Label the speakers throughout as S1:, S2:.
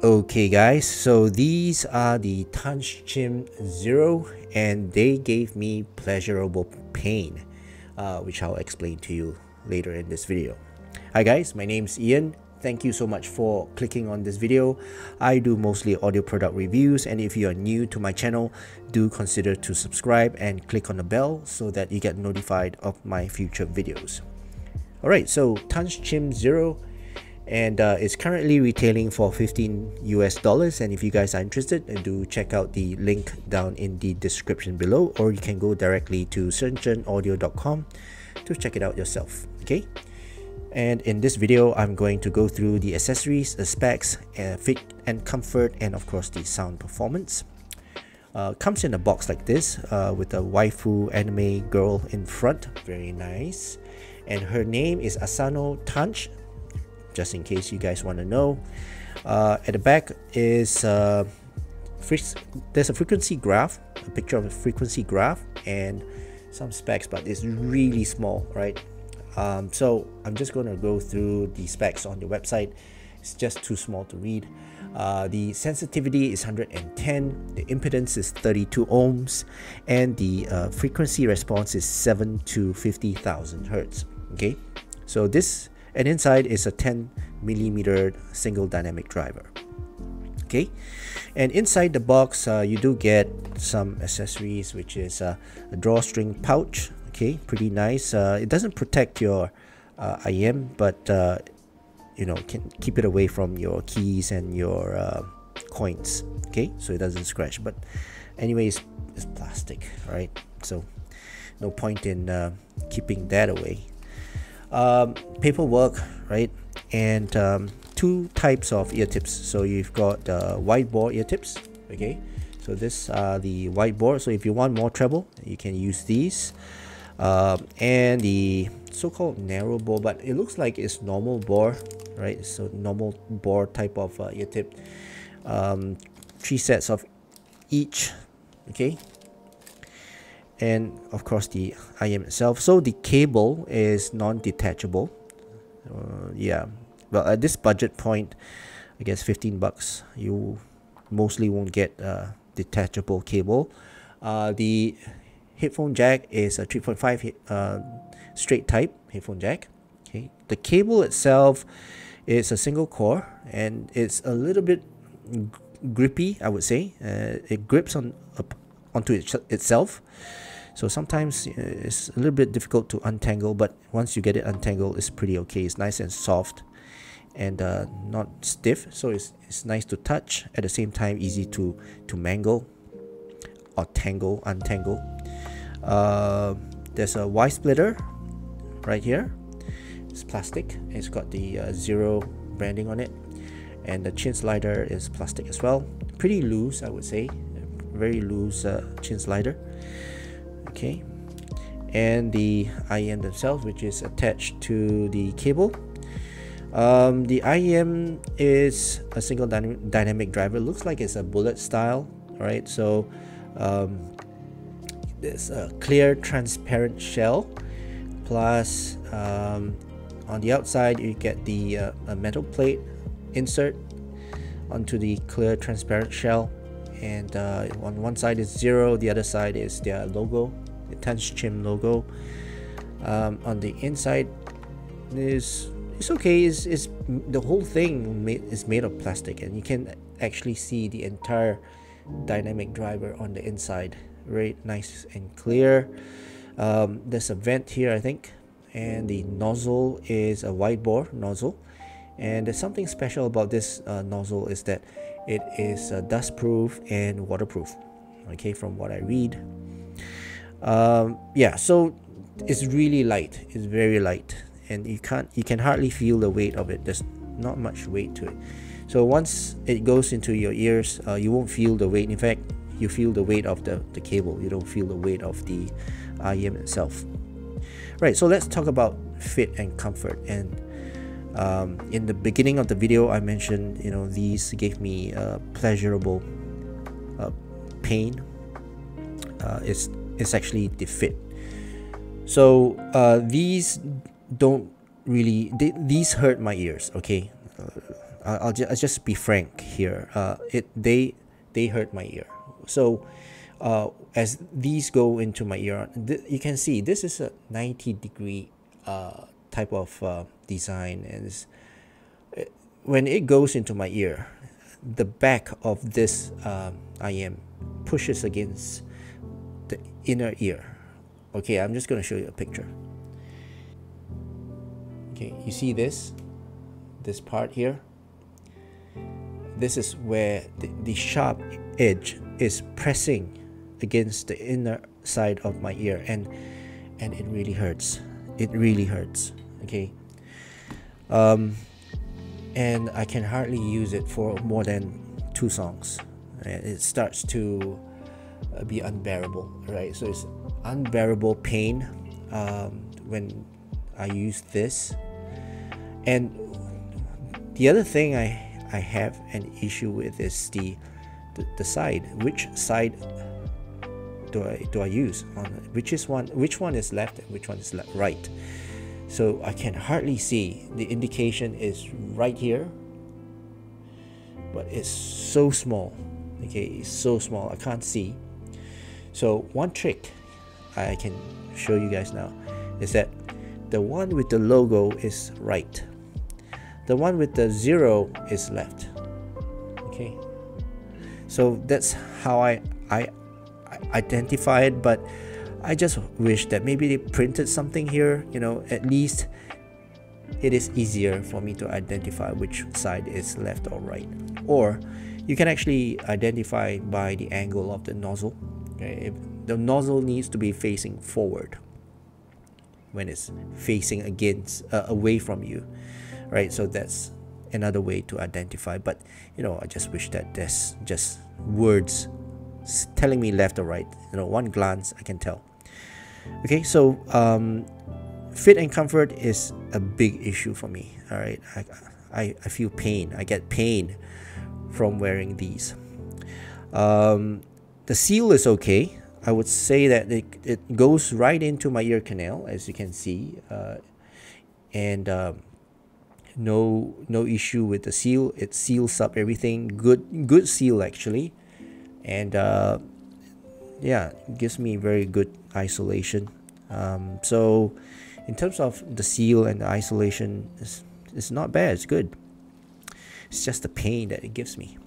S1: Okay guys, so these are the Tanchjim Zero and they gave me pleasurable pain, which I'll explain to you later in this video. Hi guys, my name's Ian. Thank you so much for clicking on this video. I do mostly audio product reviews, and if you are new to my channel, do consider to subscribe and click on the bell so that you get notified of my future videos. Alright, so Tanchjim Zero, and it's currently retailing for $15 US, and if you guys are interested, do check out the link down in the description below, or you can go directly to Shenzhenaudio.com to check it out yourself. Okay, and in this video I'm going to go through the accessories, the specs, fit and comfort, and of course the sound performance. Comes in a box like this with a waifu anime girl in front, very nice, and her name is Asano Tanch, just in case you guys want to know. At the back is there's a frequency graph, a picture of a frequency graph, and some specs, but it's really small, right? So I'm just going to go through the specs on the website. It's just too small to read. The sensitivity is 110, the impedance is 32 ohms, and the frequency response is 7 to 50,000 hertz. Okay, so this, and inside is a 10mm single dynamic driver. Okay, and inside the box you do get some accessories, which is a drawstring pouch. Okay, pretty nice. It doesn't protect your IM, but you know, can keep it away from your keys and your coins. Okay, so it doesn't scratch. But anyways, it's plastic, right? So no point in keeping that away. Paperwork, right? And two types of ear tips. So you've got wide bore ear tips. Okay, so this are the wide bore, so if you want more treble, you can use these. And the so-called narrow bore, but it looks like it's normal bore, right? So normal bore type of ear tip. 3 sets of each. Okay, and of course the IM itself. So the cable is non-detachable. Yeah, well, at this budget point, I guess 15 bucks, you mostly won't get detachable cable. The headphone jack is a 3.5 straight type headphone jack. Okay, the cable itself is a single core, and it's a little bit grippy, I would say. It grips onto itself, so sometimes it's a little bit difficult to untangle, but once you get it untangled, it's pretty okay. It's nice and soft and not stiff, so it's nice to touch, at the same time easy to mangle or untangle. There's a Y splitter right here. It's plastic. It's got the Zero branding on it, and the chin slider is plastic as well. Pretty loose, I would say. Very loose chin slider. Okay, and the IM themselves, which is attached to the cable. The IM is a single dynamic driver. Looks like it's a bullet style, right? So there's a clear transparent shell, plus on the outside you get the a metal plate insert onto the clear transparent shell, and on one side is Zero, the other side is their logo, the Tanchjim logo. On the inside it's okay. It's the whole thing is made of plastic, and you can actually see the entire dynamic driver on the inside. Very nice and clear. There's a vent here, I think, and the nozzle is a wide bore nozzle, and there's something special about this nozzle is that it is dust proof and waterproof. Okay, from what I read. Yeah, so it's really light. It's very light, and you can hardly feel the weight of it. There's not much weight to it. So once it goes into your ears, you won't feel the weight. In fact, you feel the weight of the cable. You don't feel the weight of the IM itself. Right, so let's talk about fit and comfort. And in the beginning of the video, I mentioned, you know, these gave me pleasurable pain. It's actually the fit. So these don't really, these hurt my ears. Okay, I'll just be frank here. They hurt my ear. So as these go into my ear, you can see this is a 90-degree type of design, and when it goes into my ear, the back of this IM pushes against the inner ear. Okay, I'm just going to show you a picture. Okay, you see this part here? This is where the sharp edge is pressing against the inner side of my ear, and it really hurts. It really hurts. Okay, and I can hardly use it for more than 2 songs. It starts to be unbearable, right? So it's unbearable pain when I use this. And the other thing I have an issue with is the side. Which side do I use? Which one is left and which one is right? So I can hardly see. The indication is right here, but it's so small. Okay, it's so small, I can't see. So one trick I can show you guys now is that the one with the logo is right, the one with the 0 is left. Okay, so that's how I identify it. But I just wish that maybe they printed something here, you know, at least it is easier for me to identify which side is left or right. Or you can actually identify by the angle of the nozzle. Okay, if the nozzle needs to be facing forward when it's facing against away from you, right? So that's another way to identify. But you know, I just wish that there's just words telling me left or right. You know, one glance I can tell. Okay, so fit and comfort is a big issue for me. All right, I feel pain. I get pain from wearing these. The seal is okay. I would say that it goes right into my ear canal, as you can see, and no issue with the seal. It seals up everything. Good seal actually, and yeah, it gives me very good isolation. So in terms of the seal and the isolation, it's not bad. It's good. It's just the pain that it gives me.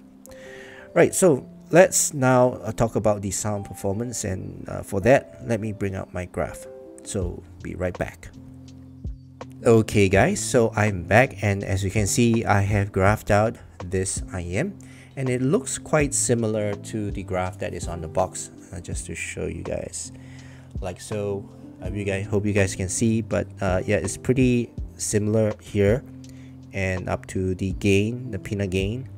S1: Right, so let's now talk about the sound performance, and for that, let me bring out my graph. So be right back. Okay guys, so I'm back, and as you can see, I have graphed out this IM, and it looks quite similar to the graph that is on the box. Just to show you guys, like so. Hope you guys can see, but yeah, it's pretty similar here, and up to the gain, the peanut gain.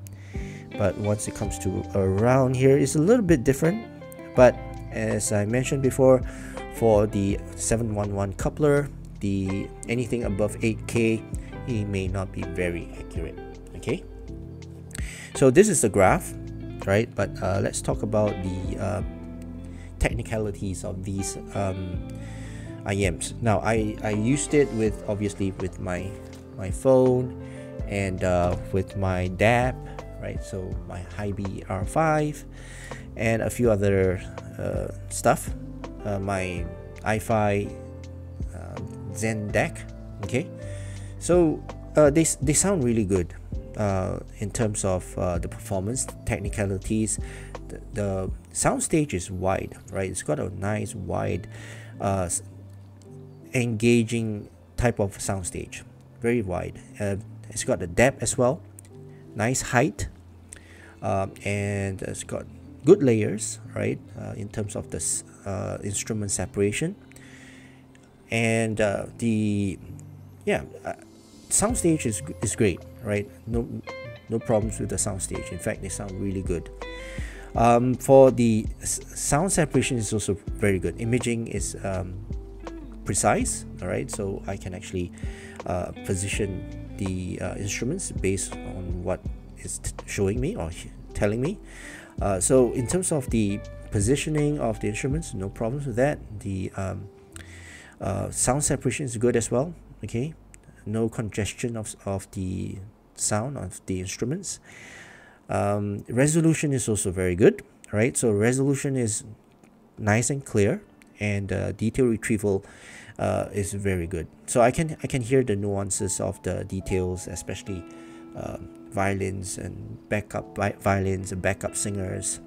S1: But once it comes to around here, it's a little bit different. But as I mentioned before, for the 711 coupler, the anything above 8K, it may not be very accurate. Okay, so this is the graph, right? But let's talk about the technicalities of these IMs. Now I used it with, obviously, with my phone, and with my DAB, right? So my Hi-B R5 and a few other stuff, my iFi Zen DAC. Okay, so they sound really good in terms of the performance, technicalities. The soundstage is wide, right? It's got a nice wide engaging type of soundstage, very wide. It's got a depth as well, nice height, and it's got good layers, right? In terms of this instrument separation, and the soundstage is great, right? No problems with the soundstage. In fact, they sound really good. For the sound separation is also very good. Imaging is precise, all right? So I can actually position the instruments based on what is showing me or telling me. So in terms of the positioning of the instruments, no problems with that. The sound separation is good as well. Okay, no congestion of the sound of the instruments. Resolution is also very good, right? So resolution is nice and clear, and detail retrieval is very good. So I can hear the nuances of the details, especially violins and backup violins and backup singers.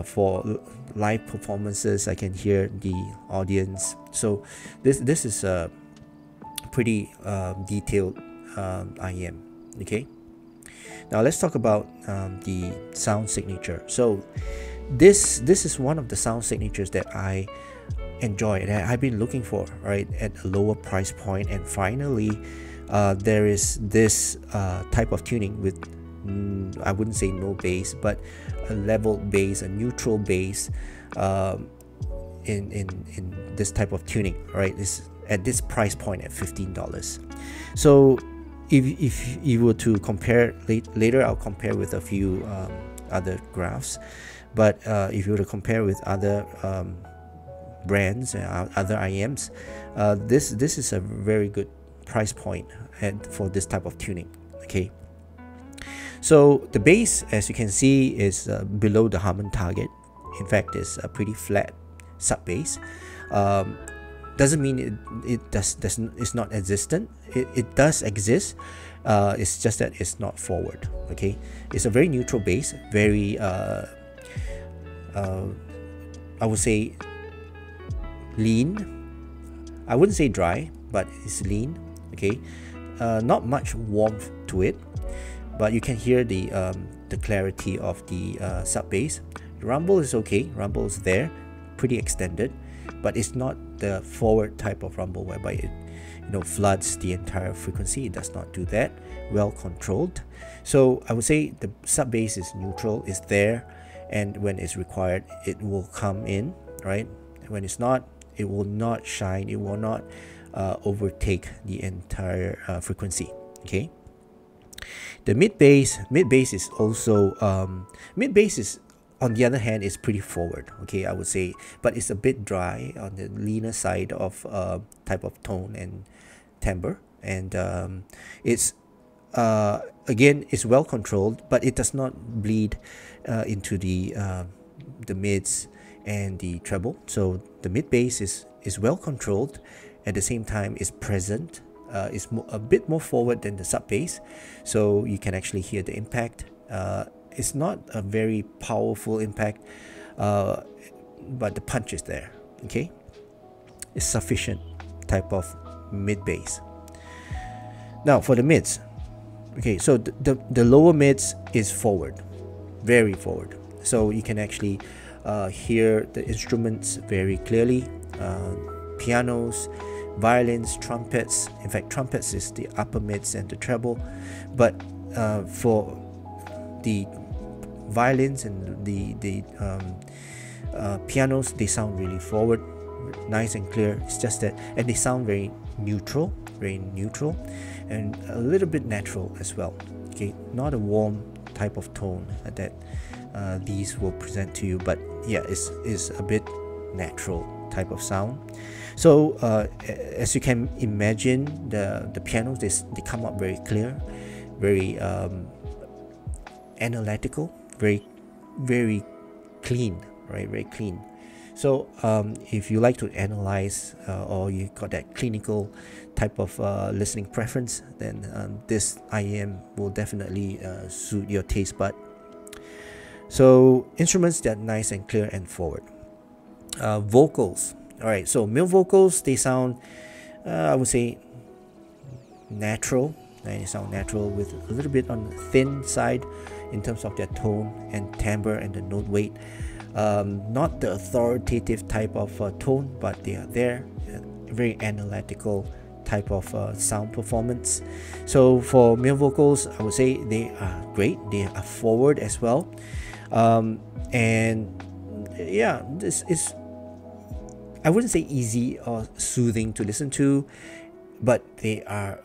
S1: For live performances, I can hear the audience. So this is a pretty detailed IM. Okay. Now let's talk about the sound signature. So this is one of the sound signatures that I enjoy, that I've been looking for, right, at a lower price point, and finally there is this type of tuning with I wouldn't say no bass, but a level bass, a neutral bass in this type of tuning, right? This at this price point at $15. So if you were to compare later, I'll compare with a few other graphs, but if you were to compare with other brands and other IMs, this is a very good price point for this type of tuning. Okay, so the bass, as you can see, is below the Harman target. In fact, it's a pretty flat sub bass. Doesn't mean it's not existent. It does exist. It's just that it's not forward. Okay, it's a very neutral bass, very I would say lean. I wouldn't say dry, but it's lean. Okay, not much warmth to it, but you can hear the clarity of the sub bass. The rumble is okay. Rumble is there, pretty extended, but it's not the forward type of rumble whereby it floods the entire frequency. It does not do that. Well controlled. So I would say the sub bass is neutral, is there, and when it's required, it will come in, right? When it's not, it will not shine. It will not overtake the entire frequency. Okay. The mid bass is also mid bass is, on the other hand, is pretty forward. Okay, I would say, but it's a bit dry, on the leaner side of type of tone and timbre, and it's again, it's well controlled, but it does not bleed into the mids and the treble. So the mid bass is well controlled, at the same time is present. It's a bit more forward than the sub bass, so you can actually hear the impact. It's not a very powerful impact, but the punch is there. Okay, it's sufficient type of mid bass. Now for the mids, okay, so the lower mids is forward, very forward, so you can actually hear the instruments very clearly. Pianos, violins, trumpets. In fact, trumpets is the upper mids and the treble, but for the violins and the pianos, they sound really forward, nice and clear. It's just that, and they sound very neutral, and a little bit natural as well. Okay, not a warm type of tone that these will present to you, but yeah, it's a bit natural type of sound. So as you can imagine, the pianos, they come up very clear, very analytical, very clean, right? Very clean. So if you like to analyze or you got that clinical type of listening preference, then this IEM will definitely suit your taste bud. So instruments that are nice and clear and forward. Vocals. All right, so male vocals, they sound I would say natural. They sound natural, with a little bit on the thin side in terms of their tone and timbre and the note weight. Not the authoritative type of tone, but they are there. Very analytical type of sound performance. So for male vocals, I would say they are great. They are forward as well, and yeah, this is, I wouldn't say easy or soothing to listen to, but they are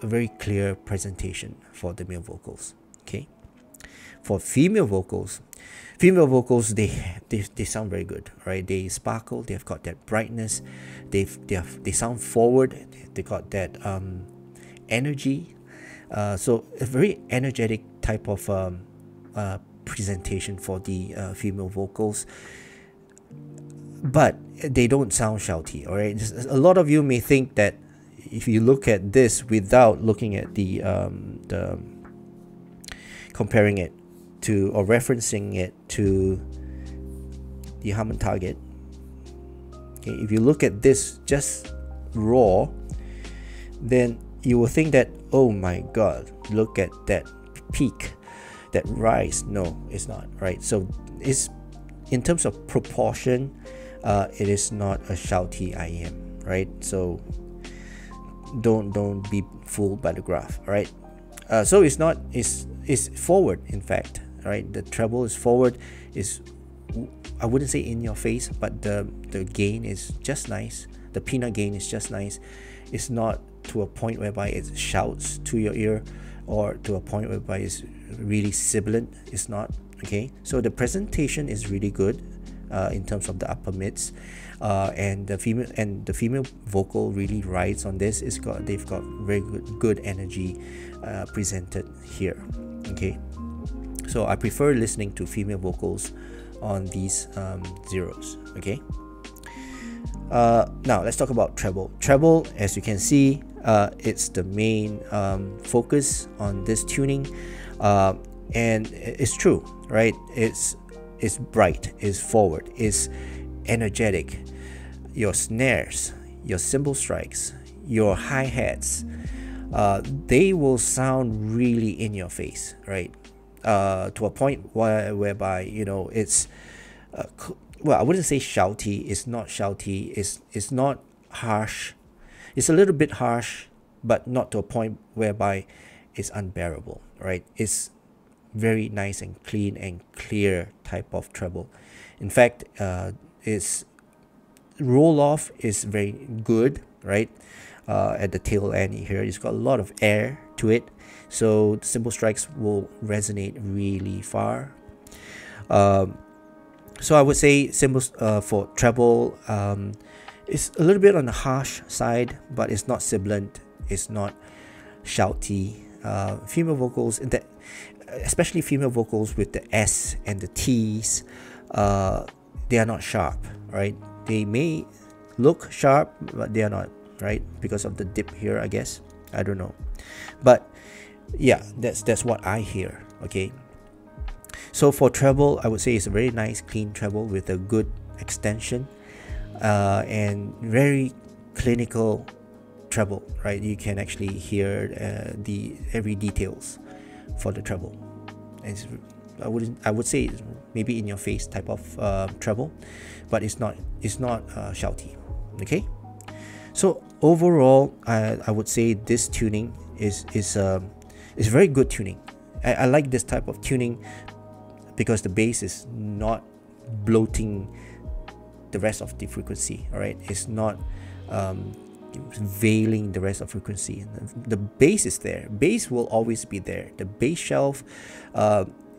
S1: a very clear presentation for the male vocals. Okay, for female vocals, they sound very good, right? They sparkle, they've got that brightness, they sound forward, they got that energy, So a very energetic type of presentation for the female vocals, but they don't sound shouty. All right, a lot of you may think that if you look at this without looking at the comparing it to or referencing it to the Harman target. Okay, if you look at this just raw, then you will think that, oh my god, look at that peak, that rise. No, it's not, right? So it's, in terms of proportion, it is not a shouty IM, right? So don't be fooled by the graph, right? So it's not, it's forward, in fact, right? The treble is forward, is, I wouldn't say in your face, but the gain is just nice. The peanut gain is just nice. It's not to a point whereby it shouts to your ear, or to a point whereby it's really sibilant. It's not. Okay, so the presentation is really good in terms of the upper mids, and the female vocal really rides on this. They've got very good energy presented here. Okay, so I prefer listening to female vocals on these zeros. Okay, now let's talk about treble. Treble, as you can see, it's the main focus on this tuning, and it's true, right? It's bright, it's forward, it's energetic. Your snares, your cymbal strikes, your hi-hats, they will sound really in your face, right? To a point whereby, you know, it's well, I wouldn't say shouty. It's not shouty. It's not harsh. It's a little bit harsh, but not to a point whereby it's unbearable, right? It's very nice and clean and clear type of treble. In fact, its roll off is very good, right? At the tail end here, it's got a lot of air to it, so the cymbal strikes will resonate really far. So I would say cymbals for treble, it's a little bit on the harsh side, but it's not sibilant, it's not shouty. Female vocals, especially female vocals with the S and the T's, they are not sharp, right? They may look sharp, but they are not, right? Because of the dip here, I guess. I don't know, but yeah, that's what I hear. Okay, so for treble, I would say it's a very nice clean treble with a good extension, and very clinical treble, right? You can actually hear every details for the treble. I would say it's maybe in your face type of treble, but it's not shouty. Okay, so overall, I would say this tuning is very good tuning. I like this type of tuning because the bass is not bloating the rest of the frequency. All right, it's not veiling the rest of frequency. The bass is there. Bass will always be there. The bass shelf,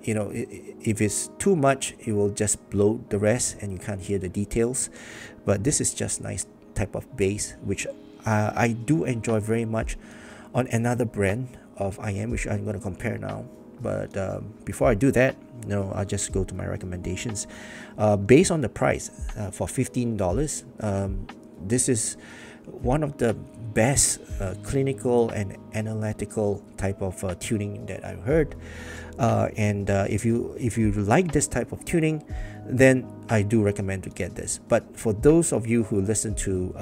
S1: you know, if it's too much, it will just bloat the rest and you can't hear the details. But this is just nice type of bass, which I do enjoy very much on another brand of IM, which I'm going to compare now. But before I do that, I'll just go to my recommendations. Based on the price, for $15, this is one of the best clinical and analytical type of tuning that I've heard. And if you like this type of tuning, then I do recommend to get this. But for those of you who listen to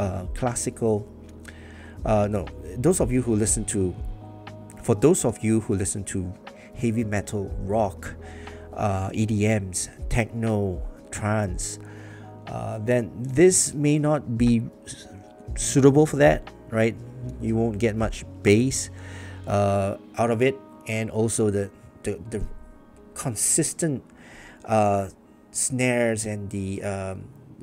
S1: for those of you who listen to heavy metal, rock, EDMs, techno, trance, then this may not be suitable for that, right? You won't get much bass out of it, and also the consistent snares and the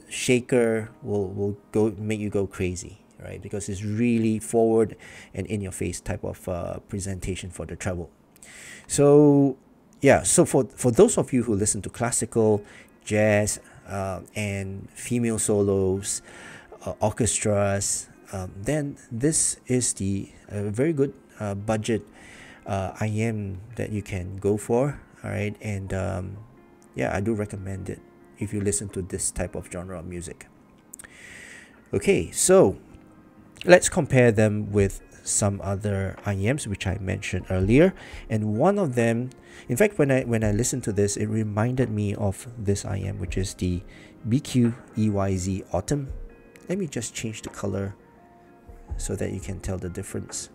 S1: shaker will make you go crazy, right? Because it's really forward and in your face type of presentation for the treble. So yeah, so for those of you who listen to classical, jazz, and female solos, orchestras, then this is the very good budget IM that you can go for. All right, and yeah, I do recommend it if you listen to this type of genre of music. Okay, so let's compare them with some other IEMs which I mentioned earlier, and one of them, in fact, when I listened to this, it reminded me of this IEM, which is the BQ EYZ Autumn. Let me just change the color so that you can tell the difference.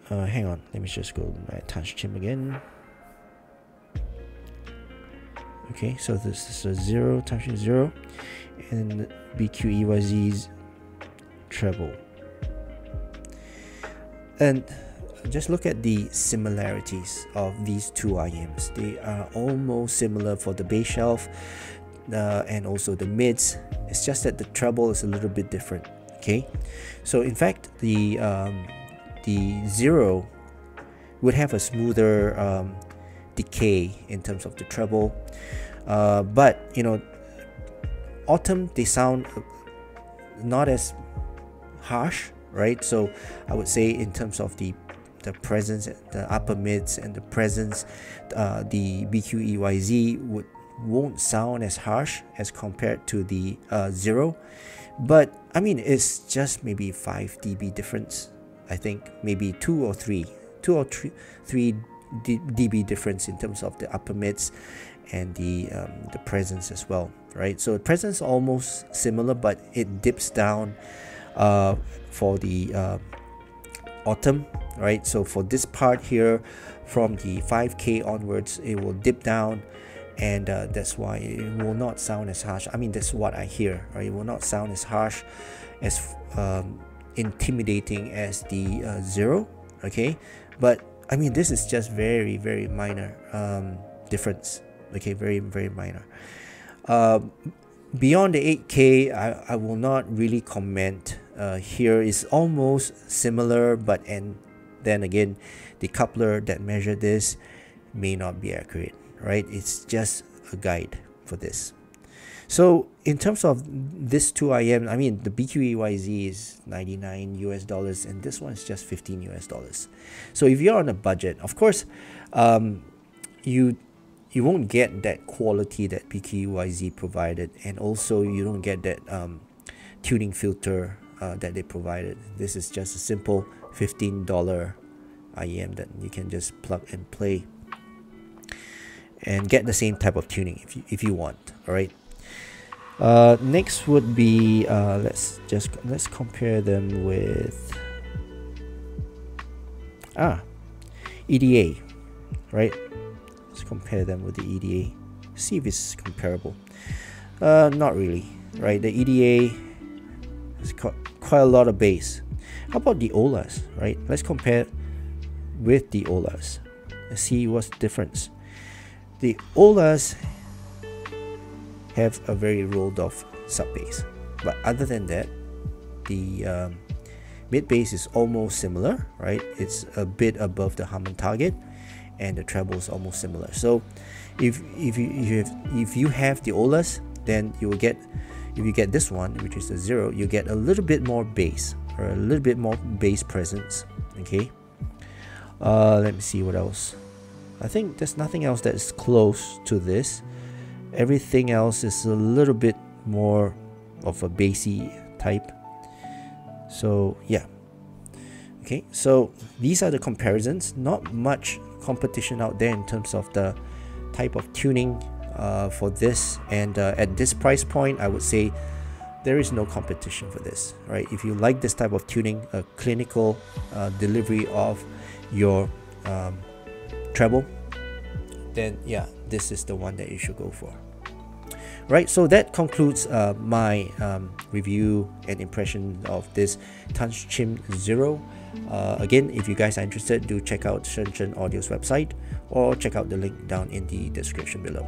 S1: Hang on, let me just go to my Tanchjim again. Okay, so this is a Zero, Tanchjim Zero, and BQ EYZ's treble. And just look at the similarities of these two IEMs. They are almost similar for the bass shelf and also the mids. It's just that the treble is a little bit different. Okay, so in fact the Zero would have a smoother decay in terms of the treble, but you know, Autumn, they sound not as harsh, right? So I would say in terms of the presence, the upper mids and the presence, the BQ EYZ won't sound as harsh as compared to the Zero, but I mean, it's just maybe 5 dB difference. I think maybe 2 or 3 dB difference in terms of the upper mids and the presence as well, right? So presence almost similar, but it dips down for the Autumn, right? So for this part here, from the 5K onwards, it will dip down, and that's why it will not sound as harsh. I mean, that's what I hear, right? It will not sound as harsh, as intimidating as the Zero. Okay, but I mean, this is just very minor difference. Okay, very minor. Beyond the 8K, I will not really comment. Here is almost similar, but and then again, the coupler that measured this may not be accurate, right? It's just a guide for this. So in terms of this two IM, I mean, the BQ EYZ is $99 US, and this one is just $15 US. So if you're on a budget, of course, you won't get that quality that BQ EYZ provided, and also you don't get that tuning filter that they provided. This is just a simple $15 IM that you can just plug and play and get the same type of tuning if you want. All right. Next would be let's compare them with EDA, right? Let's compare them with the EDA, see if it's comparable. Not really, right? The EDA has got quite a lot of bass. How about the OLAs, right? Let's compare with the OLAs. Let's see what's the difference. The OLAs have a very rolled off sub bass, but other than that, the mid bass is almost similar, right? It's a bit above the Hammond target, and the treble is almost similar. So if you have the OLAs, then you will get, if you get this one, which is the Zero, you get a little bit more bass, or a little bit more bass presence. Okay, let me see what else. I think there's nothing else that is close to this. Everything else is a little bit more of a bassy type. So yeah, okay, so these are the comparisons. Not much competition out there in terms of the type of tuning for this, and at this price point, I would say there is no competition for this, right? If you like this type of tuning, a clinical delivery of your treble, then yeah, this is the one that you should go for. Right, so that concludes my review and impression of this Tanchjim Zero. Again, if you guys are interested, do check out Shenzhenaudio's website, or check out the link down in the description below.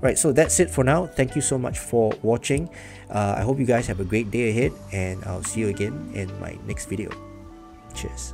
S1: Right, so that's it for now. Thank you so much for watching. I hope you guys have a great day ahead, and I'll see you again in my next video. Cheers.